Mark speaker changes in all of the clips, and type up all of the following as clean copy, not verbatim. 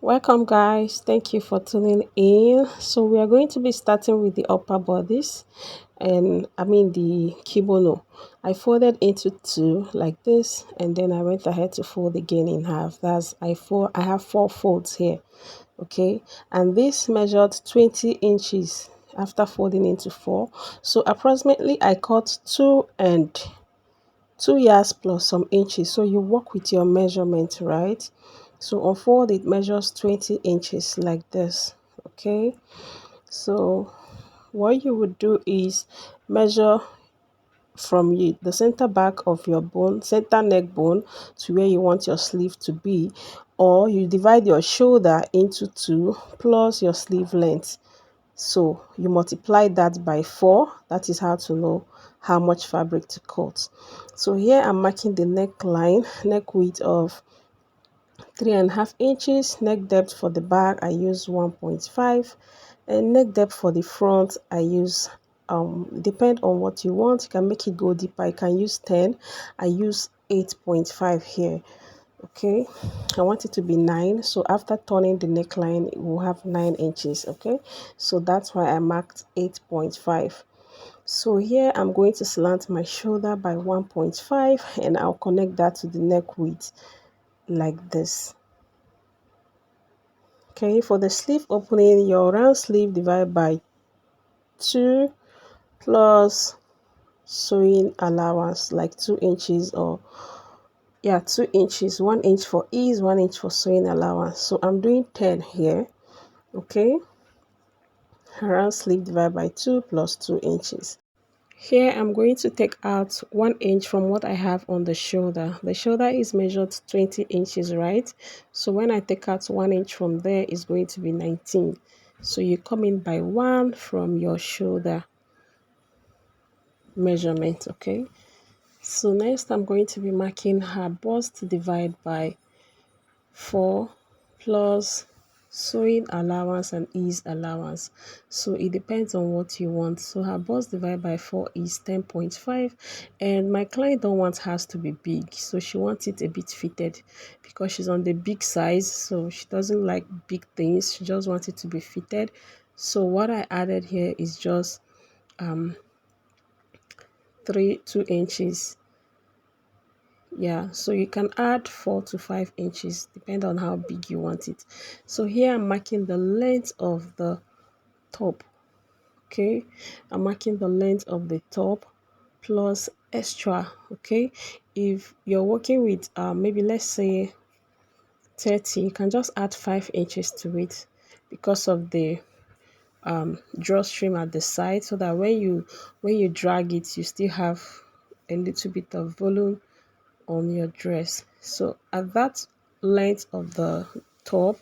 Speaker 1: Welcome, guys. Thank you for tuning in. So, we are going to be starting with the upper bodies, and I mean the kimono. I folded into two like this, and then I went ahead to fold again in half. I have four folds here, okay, and this measured 20 inches after folding into four. So, approximately, I cut 2 yards plus some inches. So you work with your measurement, right? So on fold it measures 20 inches like this. Okay, so what you would do is measure from the center back of your bone, center neck bone, to where you want your sleeve to be, or you divide your shoulder into two plus your sleeve length. So you multiply that by 4. That is how to know how much fabric to cut. So here I'm marking the neckline, neck width of 3.5 inches. Neck depth for the back I use 1.5, and neck depth for the front I use depend on what you want. You can make it go deeper. You can use 10. I use 8.5 here. Okay, I want it to be 9, so after turning the neckline it will have 9 inches. Okay, so that's why I marked 8.5. So here I'm going to slant my shoulder by 1.5, and I'll connect that to the neck width like this. Okay, for the sleeve opening, your round sleeve divided by 2 plus sewing allowance like 2 inches, or yeah, 2 inches, 1 inch for ease, 1 inch for sewing allowance. So I'm doing 10 here. Okay, around sleeve divided by 2 plus 2 inches. Here I'm going to take out 1 inch from what I have on the shoulder. The shoulder is measured 20 inches, right? So when I take out 1 inch from there, it's going to be 19. So you come in by 1 from your shoulder measurement. Okay, so next I'm going to be marking her bust divide by 4 plus sewing allowance and ease allowance. So it depends on what you want. So her bust divided by 4 is 10.5, and my client don't want hers to be big, so she wants it a bit fitted because she's on the big size, so she doesn't like big things. She just wants it to be fitted. So what I added here is just 2 inches. Yeah, so you can add 4 to 5 inches depend on how big you want it. So here I'm marking the length of the top. Okay, I'm marking the length of the top plus extra. Okay, if you're working with maybe let's say 30, you can just add 5 inches to it because of the drawstring at the side, so that when you drag it, you still have a little bit of volume on your dress. So at that length of the top,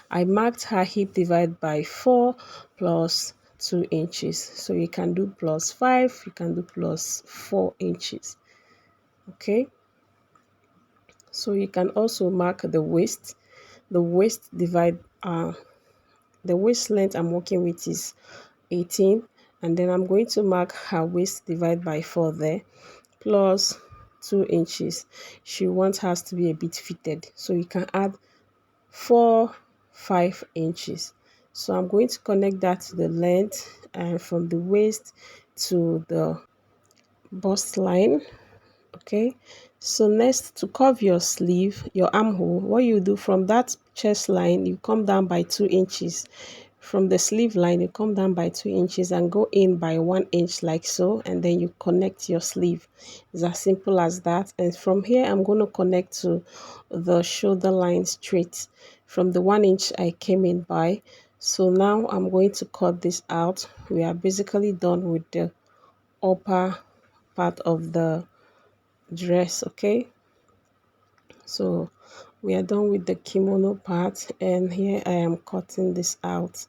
Speaker 1: I marked her hip divide by 4 plus 2 inches. So you can do plus 5, you can do plus 4 inches. Okay, so you can also mark the waist. The waist divide the waist length I'm working with is 18, and then I'm going to mark her waist divide by 4 there plus 2 inches. She wants hers to be a bit fitted, so you can add 5 inches. So I'm going to connect that to the length and from the waist to the bust line. Okay, so next, to curve your sleeve, your armhole, what you do from that chest line, you come down by 2 inches. From the sleeve line, you come down by 2 inches and go in by 1 inch like so, and then you connect your sleeve. It's as simple as that. And from here I'm going to connect to the shoulder line straight from the 1 inch I came in by. So now I'm going to cut this out. We are basically done with the upper part of the dress. Okay, so we are done with the kimono part, and here I am cutting this out.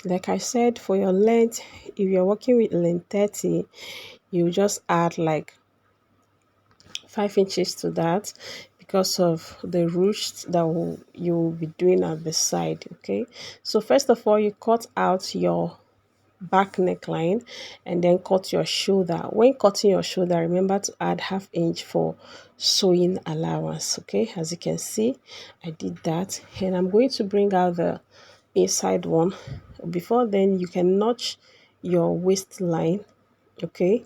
Speaker 1: Like I said, for your length, if you're working with length 30, you just add like 5 inches to that because of the ruche that you will be doing at the side. Okay, so first of all, you cut out your back neckline, and then cut your shoulder. When cutting your shoulder, remember to add half inch for sewing allowance. Okay, as you can see, I did that, and I'm going to bring out the inside one. Before then, you can notch your waistline. Okay,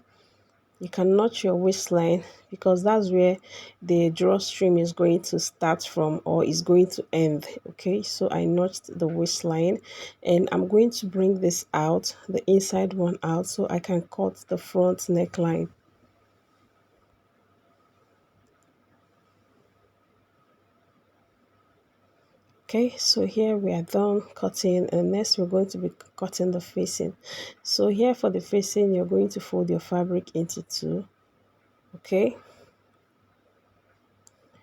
Speaker 1: you can notch your waistline because that's where the drawstring is going to start from, or is going to end. Okay, so I notched the waistline, and I'm going to bring this out, the inside one out, so I can cut the front neckline. Okay, so here we are done cutting, and next we're going to be cutting the facing. So here for the facing, you're going to fold your fabric into two. Okay,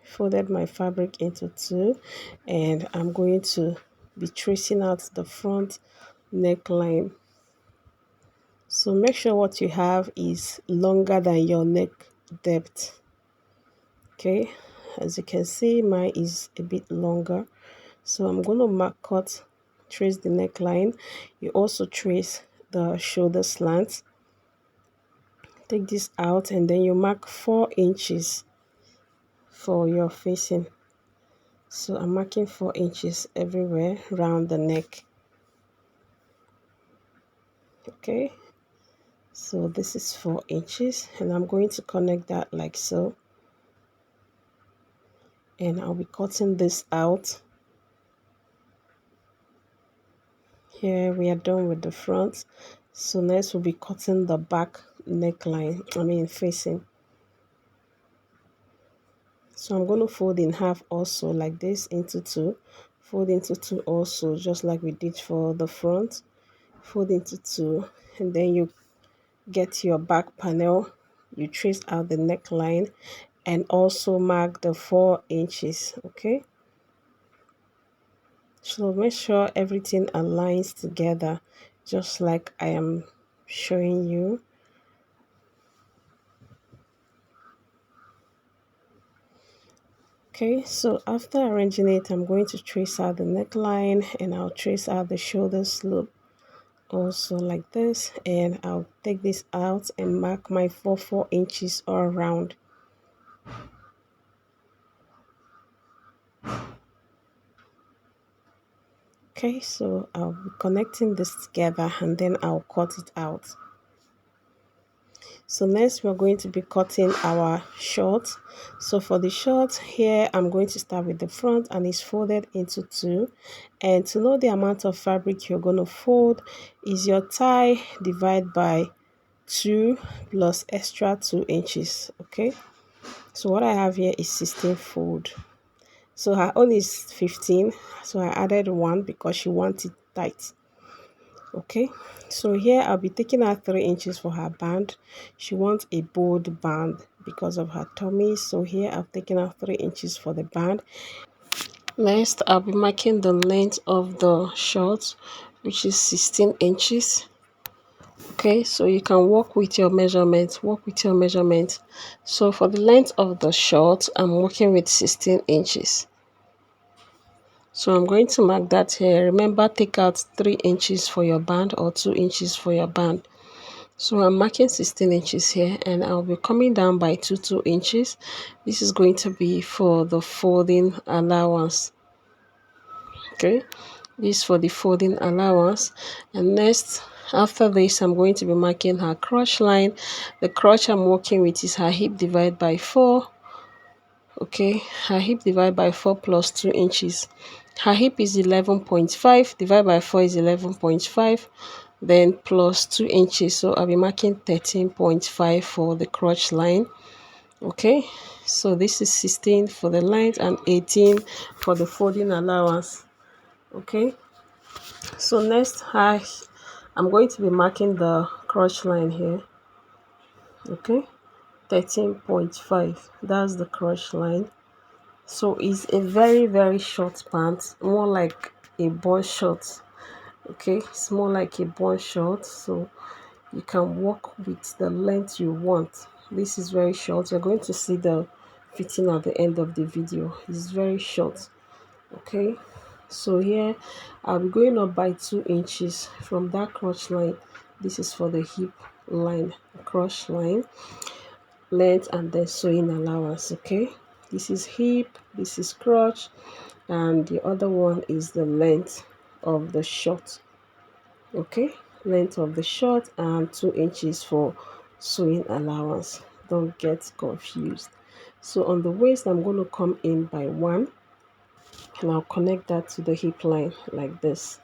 Speaker 1: folded my fabric into two, and I'm going to be tracing out the front neckline. So make sure what you have is longer than your neck depth. Okay, as you can see, mine is a bit longer, so I'm going to trace the neckline. You also trace the shoulder slant. Take this out, and then you mark 4 inches for your facing. So I'm marking 4 inches everywhere around the neck. Okay, so this is 4 inches, and I'm going to connect that like so, and I'll be cutting this out. Here we are done with the front, so next we'll be cutting the back neckline, facing. So I'm going to fold in half also, like this, into two. Fold into two also, just like we did for the front. Fold into two, and then you get your back panel. You trace out the neckline and also mark the 4 inches. Okay, so make sure everything aligns together, just like I am showing you. Okay, so after arranging it, I'm going to trace out the neckline, and I'll trace out the shoulder slope also like this, and I'll take this out and mark my 4 inches all around. Okay, so I'll be connecting this together, and then I'll cut it out. So next we're going to be cutting our short. So for the short here, I'm going to start with the front, and it's folded into two. And to know the amount of fabric you're going to fold is your thigh divided by 2 plus extra 2 inches. Okay, so what I have here is 16 fold. So her own is 15, so I added 1 because she wants it tight. Okay, so here I'll be taking out 3 inches for her band. She wants a bold band because of her tummy, so here I've taken out 3 inches for the band. Next, I'll be marking the length of the short, which is 16 inches. Okay, so you can work with your measurements. So for the length of the short, I'm working with 16 inches. So I'm going to mark that here. Remember, take out 3 inches for your band or 2 inches for your band. So I'm marking 16 inches here, and I'll be coming down by 2 inches. This is going to be for the folding allowance. Okay, this for the folding allowance. And next, after this, I'm going to be marking her crotch line. The crotch I'm working with is her hip divided by 4. Okay, her hip divided by 4 plus 2 inches. Her hip is 11.5, divided by 4 is 11.5, then plus 2 inches. So I'll be marking 13.5 for the crotch line. Okay, so this is 16 for the length and 18 for the folding allowance. Okay, so next I'm going to be marking the crotch line here. Okay, 13.5, that's the crotch line. So it's a very short pant, more like a bun short. Okay, it's more like a bun short, so you can work with the length you want. This is very short. You're going to see the fitting at the end of the video. It's very short. Okay, So here I'll be going up by 2 inches from that crotch line. This is for the hip line, crotch line, length, and then sewing allowance. Okay, this is hip, this is crotch, and the other one is the length of the short. Okay, length of the short and 2 inches for sewing allowance. Don't get confused. So on the waist I'm going to come in by 1, and I'll connect that to the hip line like this.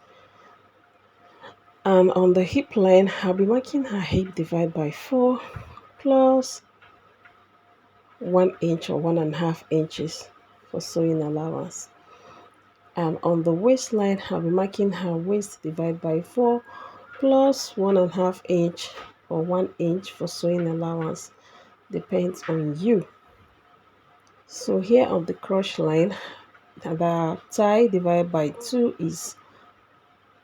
Speaker 1: And on the hip line I'll be marking her hip divide by 4 plus 1 inch or 1.5 inches for sewing allowance. And on the waistline I'll be marking her waist divide by 4 plus 1.5 inch or 1 inch for sewing allowance. Depends on you. So here on the crotch line, the tie divided by 2 is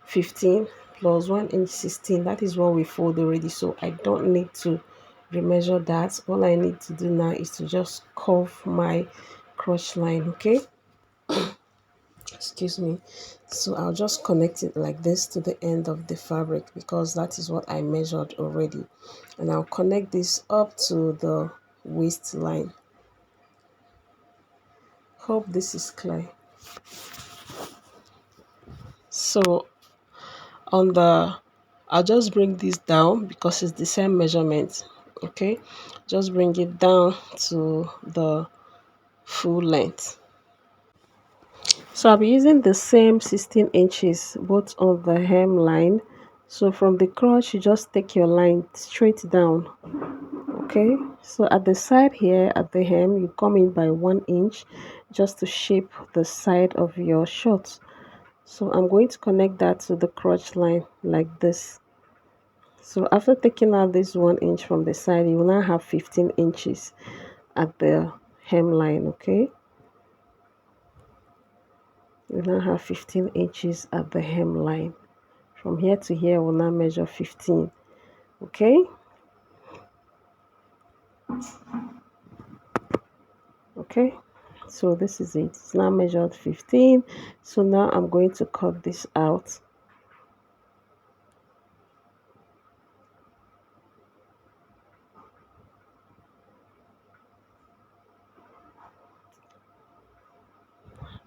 Speaker 1: 15 plus 1 inch 16. That is what we fold already, so I don't need to remeasure that. All I need to do now is to just curve my crotch line. Okay, excuse me. So I'll just connect it like this to the end of the fabric, because that is what I measured already, and I'll connect this up to the waistline. Hope this is clear. So on the, I'll just bring this down because it's the same measurement. Okay, just bring it down to the full length. So I'll be using the same 16 inches both on the hemline. So from the crotch you just take your line straight down. Okay, so at the side here at the hem you come in by 1 inch just to shape the side of your shorts. So I'm going to connect that to the crotch line like this. So after taking out this 1 inch from the side, you will now have 15 inches at the hemline. Okay, you now have 15 inches at the hemline. From here to here we'll now measure 15. Okay, okay, so this is it. It's now measured 15. So now I'm going to cut this out.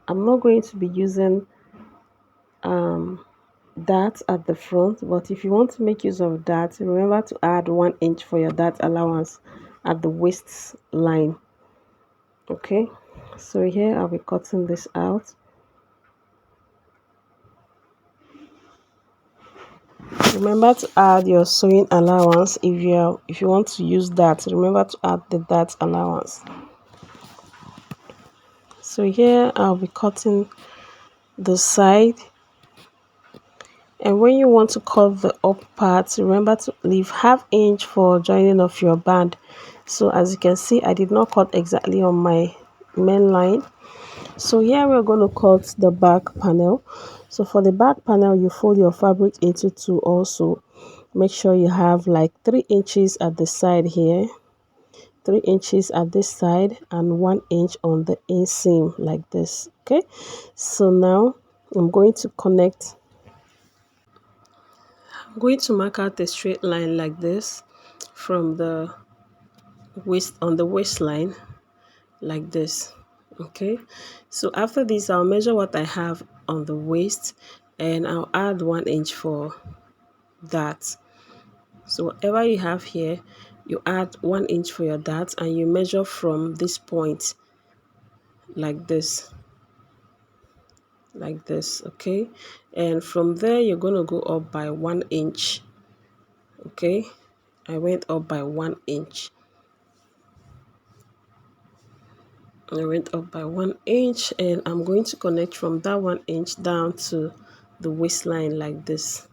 Speaker 1: I'm not going to be using that at the front, but if you want to make use of that, remember to add 1 inch for your dart allowance at the waist line. Okay, so here I'll be cutting this out. Remember to add your sewing allowance. If you want to use that, remember to add the dart allowance. So here I'll be cutting the side, and when you want to cut the up part, remember to leave ½ inch for joining of your band. So as you can see, I did not cut exactly on my main line. So here we're going to cut the back panel. So for the back panel, you fold your fabric into two. Also make sure you have like 3 inches at the side here, 3 inches at this side, and 1 inch on the inseam like this. Okay, so now I'm going to connect. I'm going to mark out a straight line like this from the waist, on the waistline like this. Okay, so after this I'll measure what I have on the waist, and I'll add 1 inch for that. So whatever you have here, you add 1 inch for your dart, and you measure from this point like this, like this. Okay, and from there you're going to go up by 1 inch. Okay, I went up by 1 inch. I went up by 1 inch, and I'm going to connect from that 1 inch down to the waistline like this.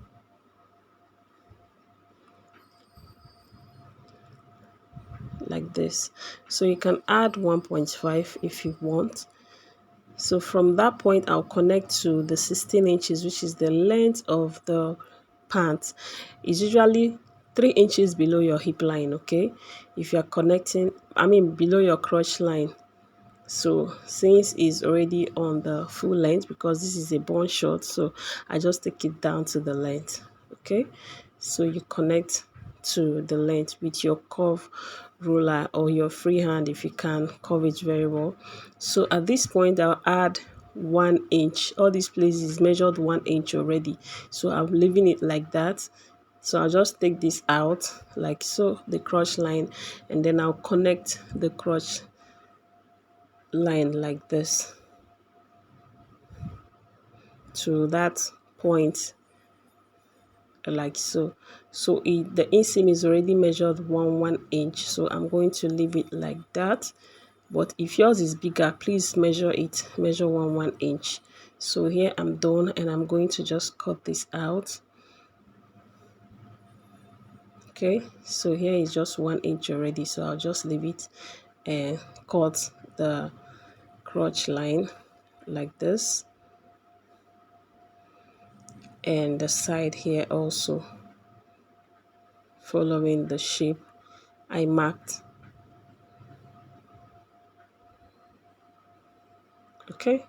Speaker 1: Like this. So you can add 1.5 if you want. So from that point I'll connect to the 16 inches, which is the length of the pants. It's usually 3 inches below your hip line. Okay, if you're connecting, I mean below your crotch line. So since it's already on the full length, because this is a bun short, so I just take it down to the length. Okay, so you connect to the length with your curve ruler or your free hand if you can curve it very well. So at this point I'll add 1 inch. All these places measured 1 inch already, so I'm leaving it like that. So I'll just take this out like so, the crotch line, and then I'll connect the crotch line like this to that point, like so. So the inseam is already measured 1 inch, so I'm going to leave it like that. But if yours is bigger, please measure it, measure 1 inch. So here I'm done, and I'm going to just cut this out. Okay, so here is just 1 inch already, so I'll just leave it and cut the crotch line like this, and the side here also following the shape I marked. Okay,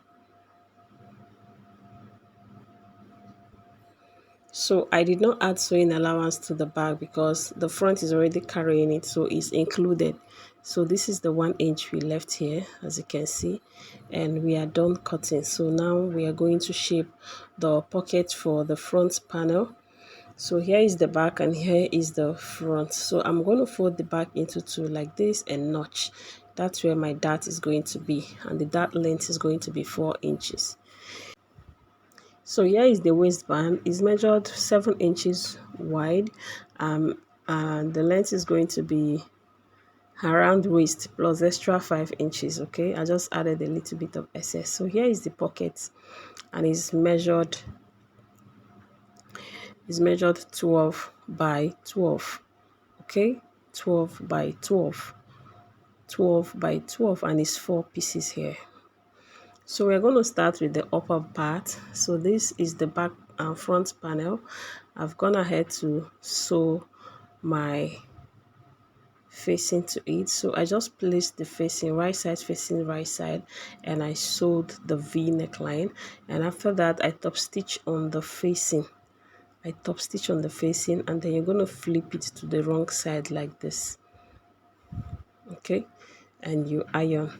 Speaker 1: so I did not add sewing allowance to the bag because the front is already carrying it, so it's included. So this is the 1 inch we left here, as you can see, and we are done cutting. So now we are going to shape the pocket for the front panel. So here is the back and here is the front. So I'm going to fold the back into two like this and notch. That's where my dart is going to be, and the dart length is going to be 4 inches. So here is the waistband. It's measured 7 inches wide, and the length is going to be around waist plus extra 5 inches. Okay, I just added a little bit of excess. So here is the pocket, and it's measured 12 by 12. Okay, 12 by 12, 12 by 12, and it's 4 pieces here. So we're going to start with the upper part. So this is the back and front panel. I've gone ahead to sew my facing to it. So I just placed the facing facing right side, and I sewed the V neckline. And after that, I top stitch on the facing. And then you're going to flip it to the wrong side like this. Okay, and you iron.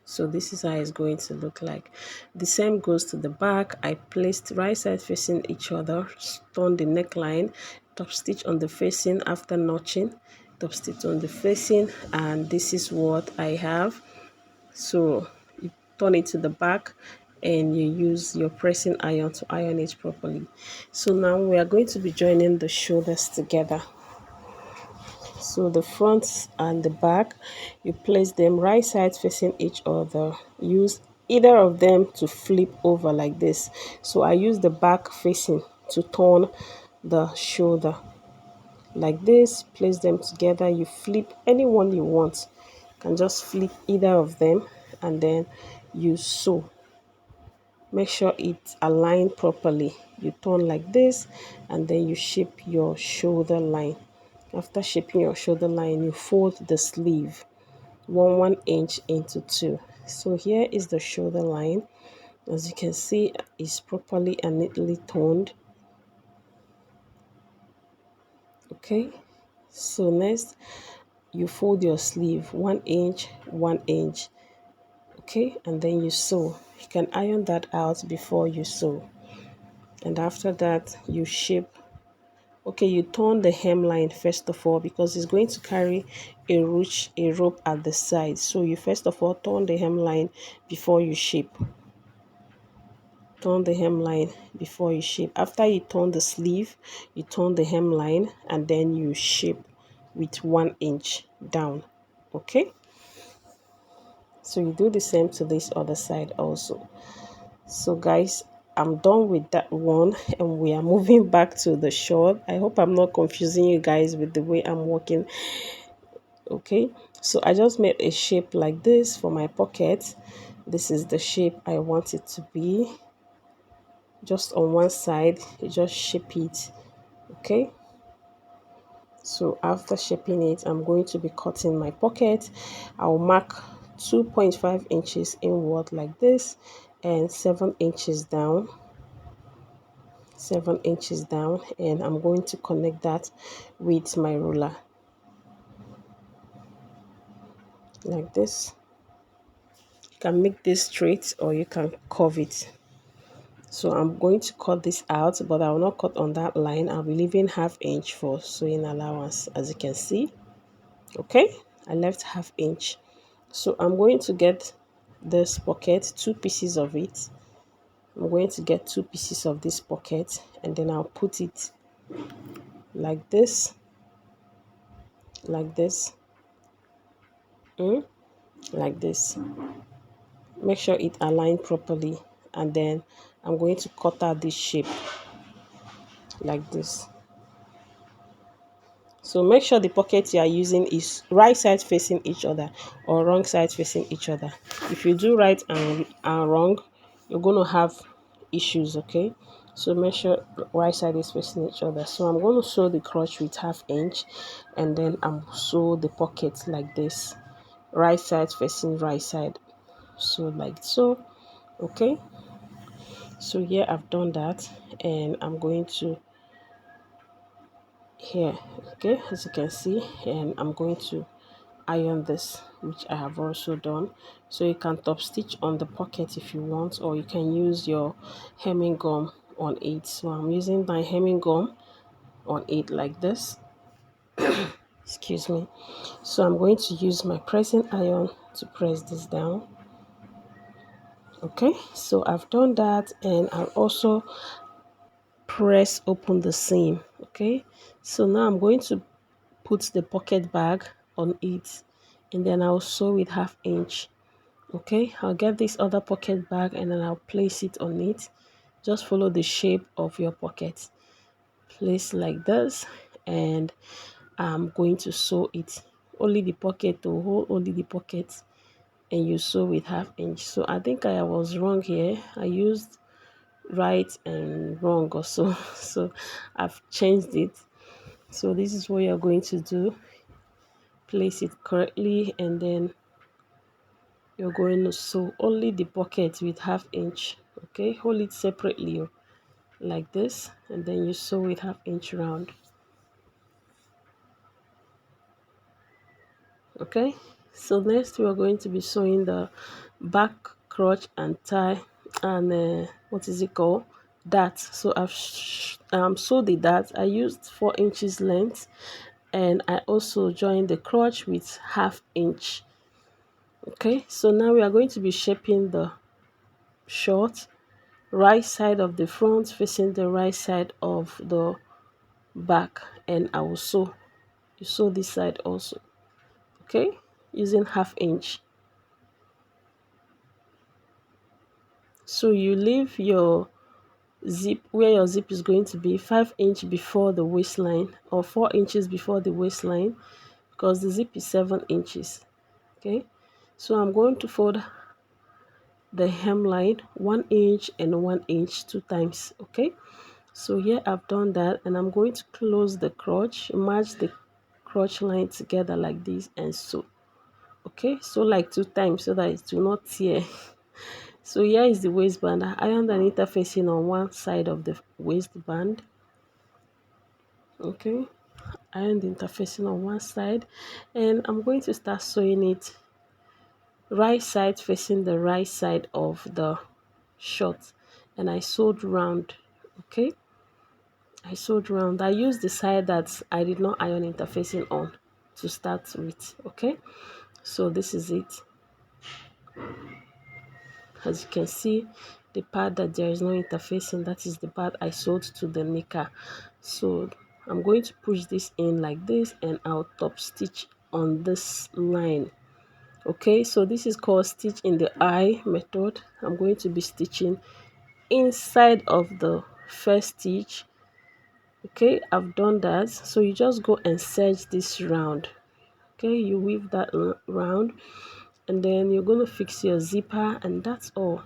Speaker 1: So this is how it's going to look like. The same goes to the back. I placed right side facing each other, turn the neckline, top stitch on the facing after notching, top stitch on the facing, and this is what I have. So you turn it to the back, and you use your pressing iron to iron it properly. So now we are going to be joining the shoulders together. So the front and the back, you place them right sides facing each other. Use either of them to flip over like this. So I use the back facing to turn the shoulder like this. Place them together. You flip any one you want. You can just flip either of them, and then you sew. Make sure it's aligned properly. You turn like this, and then you shape your shoulder line. After shaping your shoulder line, you fold the sleeve 1 inch into two. So here is the shoulder line. As you can see, it's properly and neatly toned. Okay, so next you fold your sleeve 1 inch, 1 inch. Okay, and then you sew. You can iron that out before you sew, and after that you shape. Okay, you turn the hemline first of all, because it's going to carry a rope at the side. So you first of all turn the hemline before you shape. Turn the hemline before you shape. After you turn the sleeve, you turn the hemline, and then you shape with 1 inch down. Okay, so you do the same to this other side also. So guys, I'm done with that one, and we are moving back to the short. I hope I'm not confusing you guys with the way I'm working. Okay, so I just made a shape like this for my pocket. This is the shape I want it to be. Just on one side, you just shape it. Okay, So after shaping it, I'm going to be cutting my pocket. I'll mark 2.5 inches inward like this, and 7 inches down, 7 inches down, and I'm going to connect that with my ruler like this. You can make this straight or you can curve it. So I'm going to cut this out, but I will not cut on that line. I'll be leaving ½ inch for sewing allowance, as you can see. Okay, I left ½ inch. So I'm going to get this pocket, 2 pieces of it. I'm going to get 2 pieces of this pocket, and then I'll put it like this, like this, like this. Make sure it aligns properly, and then I'm going to cut out this shape like this. So make sure the pocket you are using is right side facing each other or wrong side facing each other. If you do right and wrong, you're going to have issues, okay? So make sure right side is facing each other. So I'm going to sew the crotch with ½ inch, and then I'm sew the pocket like this. Right side facing right side. So like so, okay? So here I've done that, and I'm going to here, okay, as you can see, and I'm going to iron this, which I have also done. So you can top stitch on the pocket if you want, or you can use your hemming gum on it. So I'm using my hemming gum on it like this, excuse me. So I'm going to use my pressing iron to press this down. Okay, so I've done that, and I'll also press open the seam. Okay, so now I'm going to put the pocket bag on it, and then I'll sew with ½ inch. Okay, I'll get this other pocket bag, and then I'll place it on it. Just follow the shape of your pocket, place like this, and I'm going to sew it. Only the pocket to hold, only the pocket, and you sew with ½ inch. So I think I was wrong here. I used right and wrong also. So I've changed it. So this is what you're going to do. Place it correctly, and then you're going to sew only the pocket with ½ inch. Okay, hold it separately like this, and then you sew with ½ inch round. Okay, so next we are going to be sewing the back crotch and tie, and what is it called, dart. So I've sewed the dart. I used 4 inches length, and I also joined the crotch with ½ inch. Okay, so now we are going to be shaping the short right side of the front facing the right side of the back, and I will sew. You sew this side also, okay, using ½ inch. So you leave your zip where your zip is going to be 5 inch before the waistline, or 4 inches before the waistline, because the zip is 7 inches. Okay, so I'm going to fold the hemline 1 inch and 1 inch 2 times. Okay, so here I've done that, and I'm going to close the crotch, match the crotch line together like this, and sew. Okay, so like 2 times so that it will not tear. So here is the waistband. I ironed an interfacing on one side of the waistband. Okay, ironed the interfacing on one side, and I'm going to start sewing it right side facing the right side of the short, and I sewed round. Okay, I sewed round. I used the side that I did not iron interfacing on to start with. Okay, so this is it. As you can see, the part that there is no interfacing, that is the part I sewed to the knicker. So I'm going to push this in like this, and I'll top stitch on this line. Okay, so this is called stitch in the eye method. I'm going to be stitching inside of the first stitch. Okay, I've done that. So you just go and serge this round. Okay, you weave that round, and then you're going to fix your zipper, and that's all.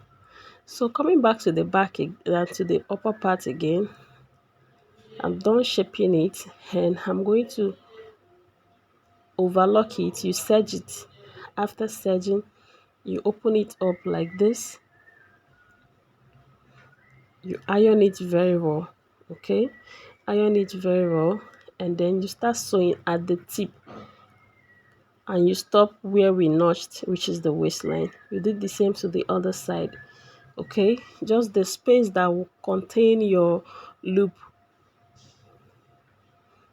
Speaker 1: So coming back to the back, to the upper part again, I'm done shaping it, and I'm going to overlock it, you serge it. After serging, you open it up like this, you iron it very well. Okay, iron it very well, and then you start sewing at the tip, and you stop where we notched, which is the waistline. You did the same to the other side. Okay, just the space that will contain your loop.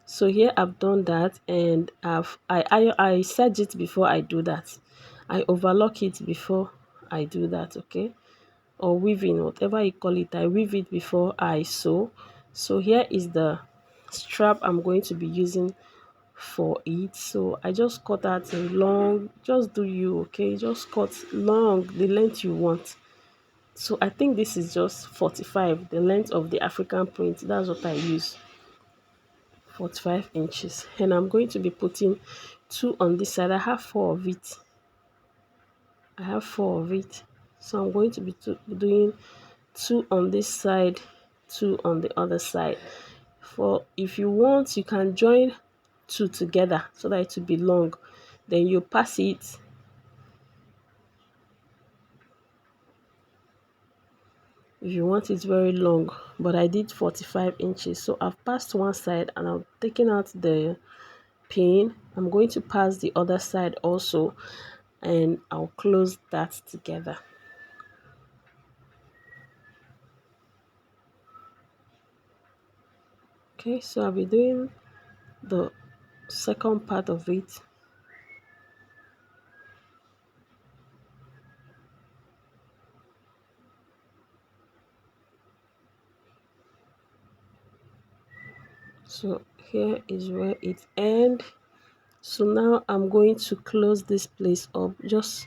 Speaker 1: So here I've done that, and I serge it before I do that. I overlock it before I do that. Okay, or weaving, whatever you call it, I weave it before I sew. So here is the strap I'm going to be using for it. So I just cut out a long, just do you, okay, just cut long the length you want. So I think this is just 45, the length of the African print. That's what I use, 45 inches. And I'm going to be putting two on this side. I have four of it. I have four of it. So I'm going to be doing two on this side, two on the other side. For if you want, you can join two together so that it will be long. Then you pass it. If you want it very long, but I did 45 inches, so I've passed one side and I'm taking out the pin. I'm going to pass the other side also, and I'll close that together. Okay, so I'll be doing the second part of it. So here is where it ends. So now I'm going to close this place up. Just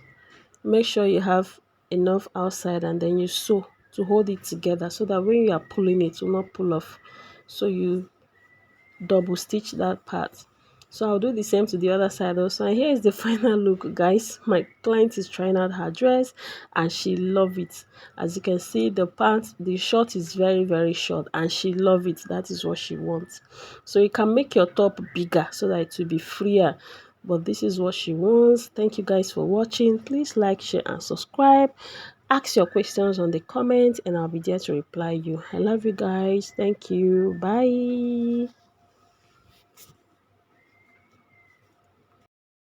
Speaker 1: make sure you have enough outside, and then you sew to hold it together so that when you are pulling it will not pull off. So you double stitch that part. So I'll do the same to the other side also. And here is the final look, guys. My client is trying out her dress and she love it. As you can see, the pants, the short is very short, and she love it. That is what she wants. So you can make your top bigger so that it will be freer, but this is what she wants. Thank you guys for watching. Please like, share and subscribe. Ask your questions on the comment and I'll be there to reply you. I love you guys. Thank you. Bye.